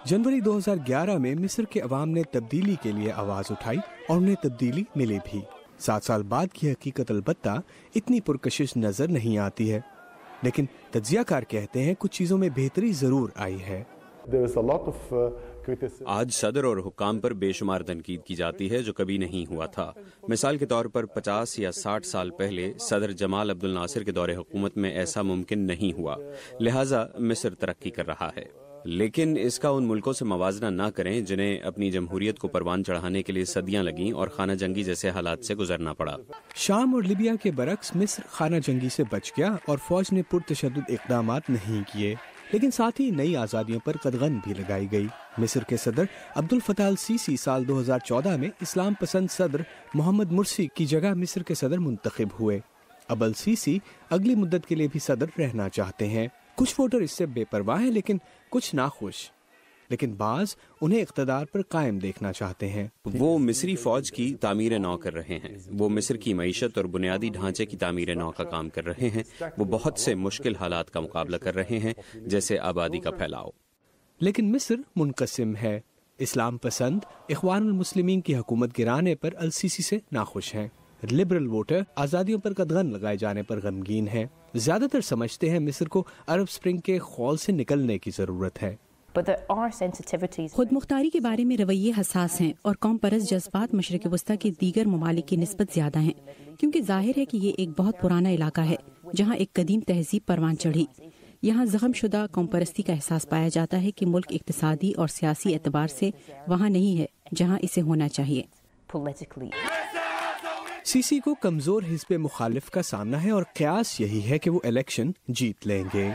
जनवरी 2011 में मिस्र के अवाम ने तब्दीली के लिए आवाज उठाई और उन्हें तब्दीली मिली भी। 7 साल बाद की हकीकत अलबत्ता इतनी पुरकशिश नजर नहीं आती है, लेकिन तज्जियाकार कहते हैं कुछ चीजों में बेहतरी जरूर आई है। आज सदर और हुक्काम पर बेशुमार तनकीद की जाती है जो कभी नहीं हुआ था। मिसाल के तौर पर 50 या 60 साल पहले सदर जमाल अब्दुल नासिर के दौरे हुकूमत में ऐसा मुमकिन नहीं हुआ, लिहाजा मिस्र तरक्की कर रहा है। लेकिन इसका उन मुल्कों से मवाजना ना करें जिन्हें अपनी जमहूरियत को परवान चढ़ाने के लिए सदियां लगीं और खाना जंगी जैसे हालात से गुजरना पड़ा। शाम और लिबिया के बरक्स मिस्र खाना जंगी से बच गया और फौज ने पुरतशद्दुद इक़दामात नहीं किए, लेकिन साथ ही नई आज़ादियों पर कदगन भी लगाई गई। मिस्र के सदर अब्दुल फताह अल सीसी साल 2014 में इस्लाम पसंद सदर मोहम्मद मुर्सी की जगह मिस्र के सदर मुंतखब हुए। अब अल सीसी अगली मुद्दत के लिए भी सदर रहना चाहते हैं। कुछ वोटर इससे बेपरवाह हैं, लेकिन कुछ नाखुश, लेकिन बाज उन्हें इक़्तिदार पर कायम देखना चाहते हैं। वो मिस्री फौज की तामीर नौ कर रहे हैं, वो मिस्र की मईशत और बुनियादी ढांचे की तामीर नौ का काम कर रहे हैं, वो बहुत से मुश्किल हालात का मुकाबला कर रहे हैं, जैसे आबादी का फैलाव। लेकिन मिस्र मुनक़सिम है। इस्लाम पसंद इख़वानुल मुस्लिमीन की हुकूमत गिराने पर अल सीसी से नाखुश हैं। लिबरल वोटर आज़ादियों पर कदगन लगाए जाने पर गमगीन हैं। ज्यादातर समझते हैं मिस्र को अरब स्प्रिंग के खौल से निकलने की जरूरत है। खुद मुख्तारी के बारे में रवैये हसास हैं और कौम परस्त जज्बात मशरिक़ वस्ता के दीगर ममालिक की निस्बत ज्यादा हैं, क्योंकि जाहिर है कि ये एक बहुत पुराना इलाका है जहाँ एक कदीम तहजीब परवान चढ़ी। यहाँ ज़ख्म शुदा कौम परस्ती का एहसास पाया जाता है कि मुल्क इक़्तिसादी और सियासी एतबार से वहाँ नहीं है जहाँ इसे होना चाहिए। सीसी को कमजोर हिस्ब मुखालिफ का सामना है और क़यास यही है कि वो इलेक्शन जीत लेंगे।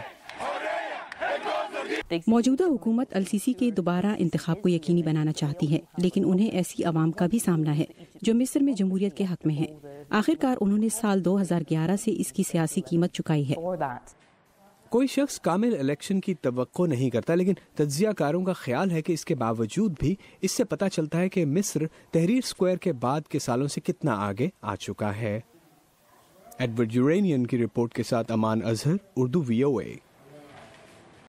मौजूदा हुकूमत अल सीसी के दोबारा इंतखाब को यकीनी बनाना चाहती है, लेकिन उन्हें ऐसी आवाम का भी सामना है जो मिस्र में जमहूरियत के हक में है। आखिरकार उन्होंने साल 2011 से इसकी सियासी कीमत चुकाई है। कोई शख्स कामिल इलेक्शन की तवक्को नहीं करता, लेकिन तज्जियाकारों का ख्याल है कि इसके बावजूद भी इससे पता चलता है कि मिस्र तहरीर स्क्वायर के बाद के सालों से कितना आगे आ चुका है। एडवर्ड यूरेनियन की रिपोर्ट के साथ अमान अजहर, उर्दू VOA।